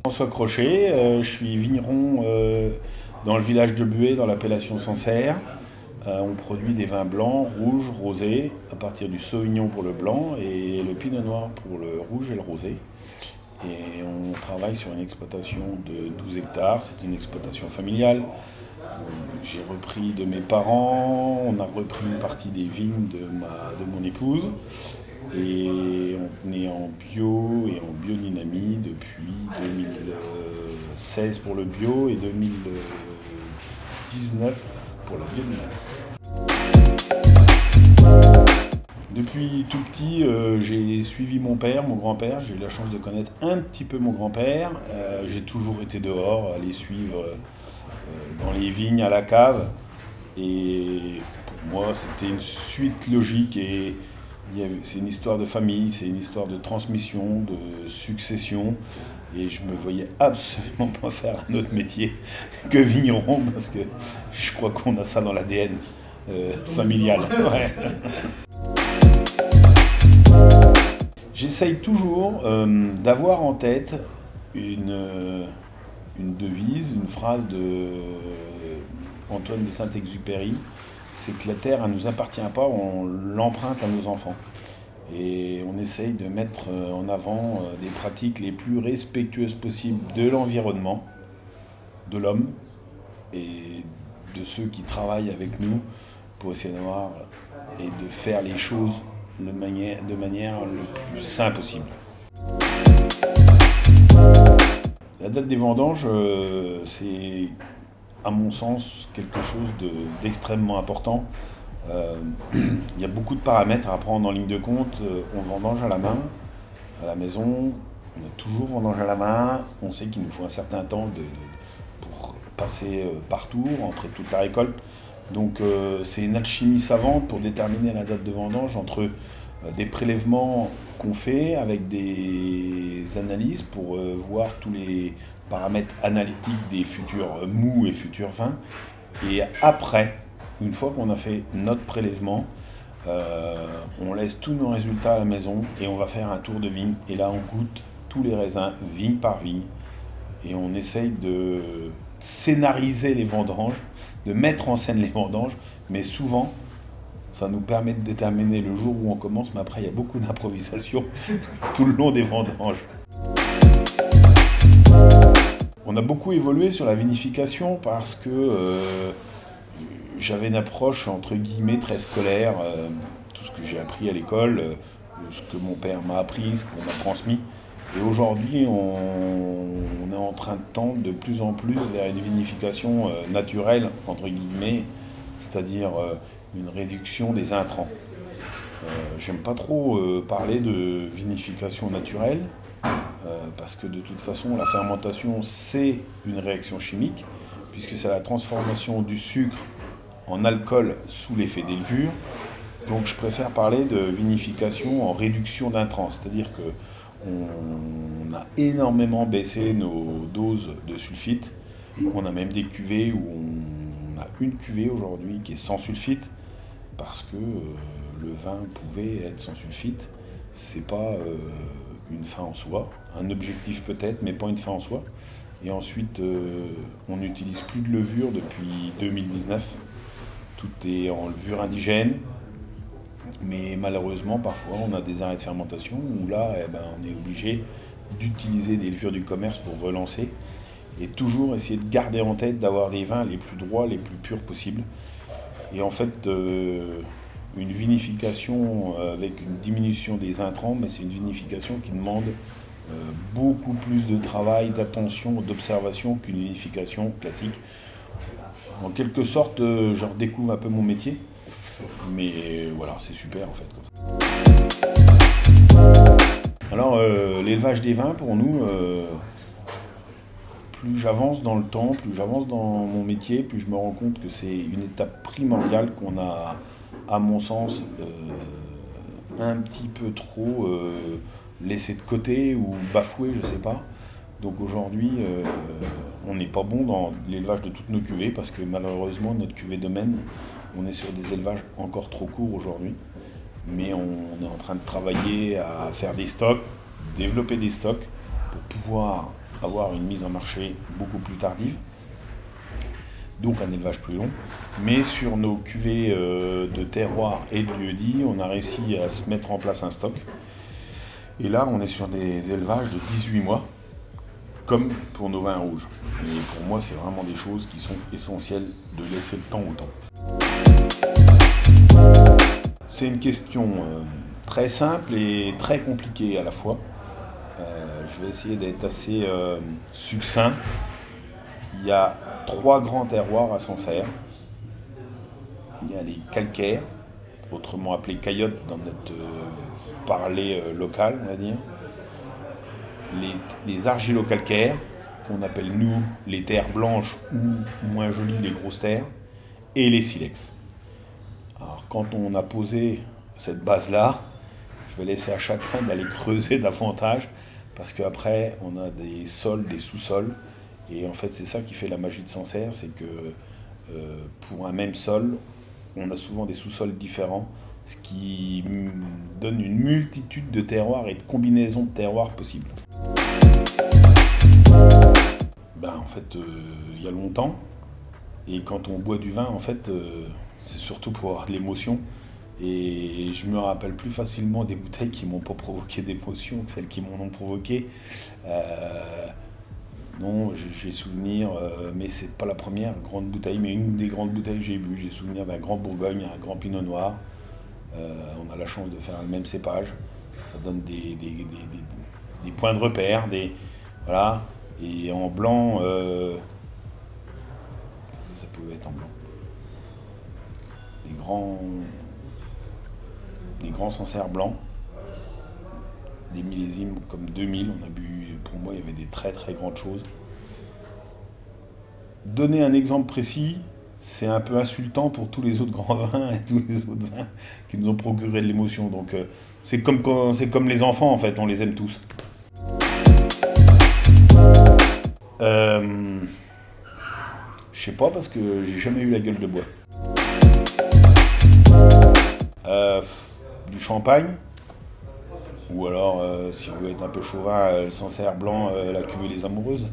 François Crochet, je suis vigneron dans le village de Buet, dans l'appellation Sancerre. On produit des vins blancs, rouges, rosés, à partir du Sauvignon pour le blanc et le Pinot Noir pour le rouge et le rosé. Et on travaille sur une exploitation de 12 hectares, c'est une exploitation familiale. J'ai repris de mes parents, on a repris une partie des vignes de mon épouse. Et on est en bio et en biodynamie depuis 2016 pour le bio et 2019 pour la biodynamie. Depuis tout petit, j'ai suivi mon père, mon grand-père. J'ai eu la chance de connaître un petit peu mon grand-père. J'ai toujours été dehors, à les suivre dans les vignes, à la cave. Et pour moi, c'était une suite logique. Et c'est une histoire de famille, c'est une histoire de transmission, de succession. Et je me voyais absolument pas faire un autre métier que vigneron, parce que je crois qu'on a ça dans l'ADN familial. Ouais. J'essaye toujours d'avoir en tête une devise, une phrase de Antoine de Saint-Exupéry. C'est que la terre, elle ne nous appartient pas, on l'emprunte à nos enfants. Et on essaye de mettre en avant des pratiques les plus respectueuses possibles de l'environnement, de l'homme et de ceux qui travaillent avec nous pour essayer d'avoir et de faire les choses de manière le plus simple possible. La date des vendanges, c'est à mon sens quelque chose d'extrêmement important. Il y a beaucoup de paramètres à prendre en ligne de compte. On vendange à la main, à la maison, on a toujours vendange à la main. On sait qu'il nous faut un certain temps pour passer partout, rentrer toute la récolte. Donc c'est une alchimie savante pour déterminer la date de vendange entre des prélèvements qu'on fait avec des analyses pour voir tous les paramètres analytiques des futurs mous et futurs vins. Et après, une fois qu'on a fait notre prélèvement, on laisse tous nos résultats à la maison et on va faire un tour de vigne. Et là, on goûte tous les raisins, vigne par vigne. Et on essaye de scénariser les vendanges, de mettre en scène les vendanges. Mais souvent, ça nous permet de déterminer le jour où on commence. Mais après, il y a beaucoup d'improvisation tout le long des vendanges. On a beaucoup évolué sur la vinification parce que j'avais une approche entre guillemets très scolaire, tout ce que j'ai appris à l'école, ce que mon père m'a appris, ce qu'on m'a transmis. Et aujourd'hui, on est en train de tendre de plus en plus vers une vinification naturelle, entre guillemets, c'est-à-dire une réduction des intrants. J'aime pas trop parler de vinification naturelle, parce que de toute façon, la fermentation, c'est une réaction chimique, puisque c'est la transformation du sucre en alcool sous l'effet des levures. Donc je préfère parler de vinification en réduction d'intrants, c'est-à-dire qu'on a énormément baissé nos doses de sulfite. On a même des cuvées où on a une cuvée aujourd'hui qui est sans sulfite, parce que le vin pouvait être sans sulfite. C'est pas une fin en soi, un objectif peut-être, mais pas une fin en soi. Et ensuite, on n'utilise plus de levure depuis 2019. Tout est en levure indigène, mais malheureusement, parfois, on a des arrêts de fermentation où là, on est obligé d'utiliser des levures du commerce pour relancer et toujours essayer de garder en tête d'avoir des vins les plus droits, les plus purs possibles. Et en fait, une vinification avec une diminution des intrants, mais c'est une vinification qui demande beaucoup plus de travail, d'attention, d'observation qu'une vinification classique. En quelque sorte, je redécouvre un peu mon métier, mais voilà, c'est super en fait. Alors, l'élevage des vins, pour nous, plus j'avance dans le temps, plus j'avance dans mon métier, plus je me rends compte que c'est une étape primordiale qu'on a, à mon sens, un petit peu trop laissé de côté ou bafoué, je sais pas. Donc aujourd'hui, on n'est pas bon dans l'élevage de toutes nos cuvées parce que malheureusement, notre cuvée domaine, on est sur des élevages encore trop courts aujourd'hui. Mais on est en train de travailler à faire des stocks, développer des stocks pour pouvoir avoir une mise en marché beaucoup plus tardive, donc un élevage plus long. Mais sur nos cuvées de terroir et de lieu-dit, on a réussi à se mettre en place un stock. Et là, on est sur des élevages de 18 mois, comme pour nos vins rouges. Et pour moi, c'est vraiment des choses qui sont essentielles de laisser le temps au temps. C'est une question très simple et très compliquée à la fois. Je vais essayer d'être assez succinct. Il y a 3 grands terroirs à Sancerre. Il y a les calcaires, autrement appelés caillottes dans notre parler local, on va dire. Les argilo-calcaires, qu'on appelle nous les terres blanches ou moins jolies les grosses terres, et les silex. Alors quand on a posé cette base-là, je vais laisser à chacun d'aller creuser davantage, parce qu'après on a des sols, des sous-sols, et en fait c'est ça qui fait la magie de Sancerre, c'est que pour un même sol, on a souvent des sous-sols différents, ce qui donne une multitude de terroirs et de combinaisons de terroirs possibles. En fait, il y a longtemps, et quand on boit du vin, en fait, c'est surtout pour avoir de l'émotion. Et je me rappelle plus facilement des bouteilles qui m'ont pas provoqué d'émotion que celles qui m'en ont provoqué. Non, j'ai souvenir, mais c'est pas la première grande bouteille, mais une des grandes bouteilles que j'ai bu. J'ai souvenir d'un grand Bourgogne, un grand Pinot Noir. On a la chance de faire le même cépage. Ça donne des points de repère, voilà. Et en blanc, ça pouvait être en blanc. Des grands Sancerre blancs, des millésimes comme 2000, on a bu, pour moi il y avait des très très grandes choses. Donner un exemple précis, c'est un peu insultant pour tous les autres grands vins et tous les autres vins qui nous ont procuré de l'émotion. Donc c'est comme les enfants en fait, on les aime tous. Je sais pas parce que j'ai jamais eu la gueule de bois. Du champagne, ou alors si on veut être un peu chauvin, le Sancerre blanc, la cuvée Les Amoureuses.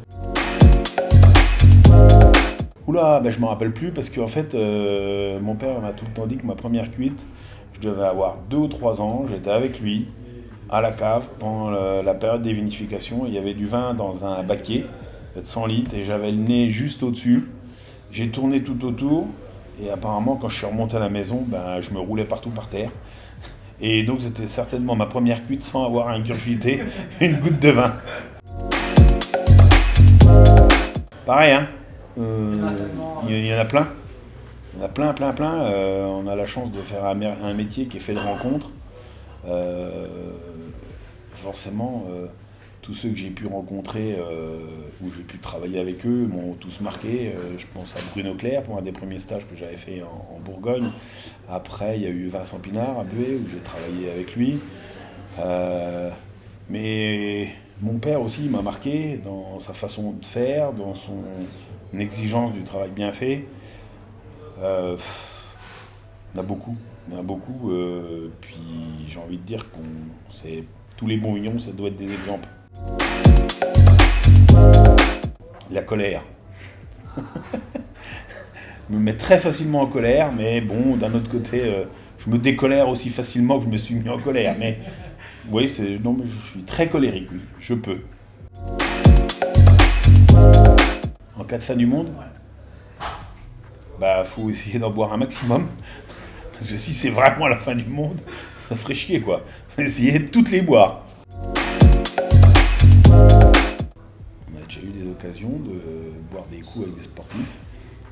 Oula, je m'en rappelle plus parce qu'en fait mon père m'a tout le temps dit que ma première cuite, je devais avoir 2 ou 3 ans, j'étais avec lui à la cave pendant la période des vinifications. Il y avait du vin dans un baquet de 100 litres et j'avais le nez juste au-dessus. J'ai tourné tout autour et apparemment quand je suis remonté à la maison, je me roulais partout par terre. Et donc c'était certainement ma première cuite sans avoir ingurgité une goutte de vin. Pareil, hein. Il y en a plein. Il y en a plein. On a la chance de faire un métier qui est fait de rencontres. Forcément, tous ceux que j'ai pu rencontrer, où j'ai pu travailler avec eux, m'ont tous marqué. Je pense à Bruno Clerc pour un des premiers stages que j'avais fait en Bourgogne. Après, il y a eu Vincent Pinard à Buée, où j'ai travaillé avec lui. Mais mon père aussi m'a marqué dans sa façon de faire, dans son exigence du travail bien fait. Il y en a beaucoup. Puis j'ai envie de dire c'est tous les bons vignons, ça doit être des exemples. La colère. Je me mets très facilement en colère, mais bon, d'un autre côté, je me décolère aussi facilement que je me suis mis en colère. Mais oui, mais je suis très colérique, oui, je peux. En cas de fin du monde, faut essayer d'en boire un maximum. Parce que si c'est vraiment la fin du monde, ça ferait chier, quoi. Faut essayer de toutes les boire. On a déjà eu des occasions de boire des coups avec des sportifs.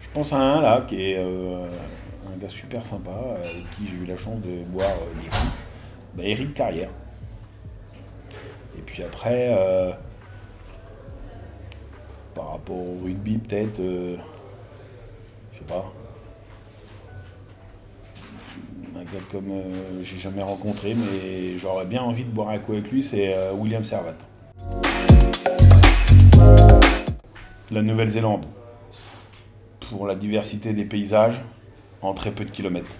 Je pense à un là, qui est un gars super sympa, avec qui j'ai eu la chance de boire des coups. Éric Carrière. Et puis après, par rapport au rugby, peut-être, je sais pas. Un gars comme j'ai jamais rencontré, mais j'aurais bien envie de boire un coup avec lui, c'est William Servat. La Nouvelle-Zélande, pour la diversité des paysages en très peu de kilomètres.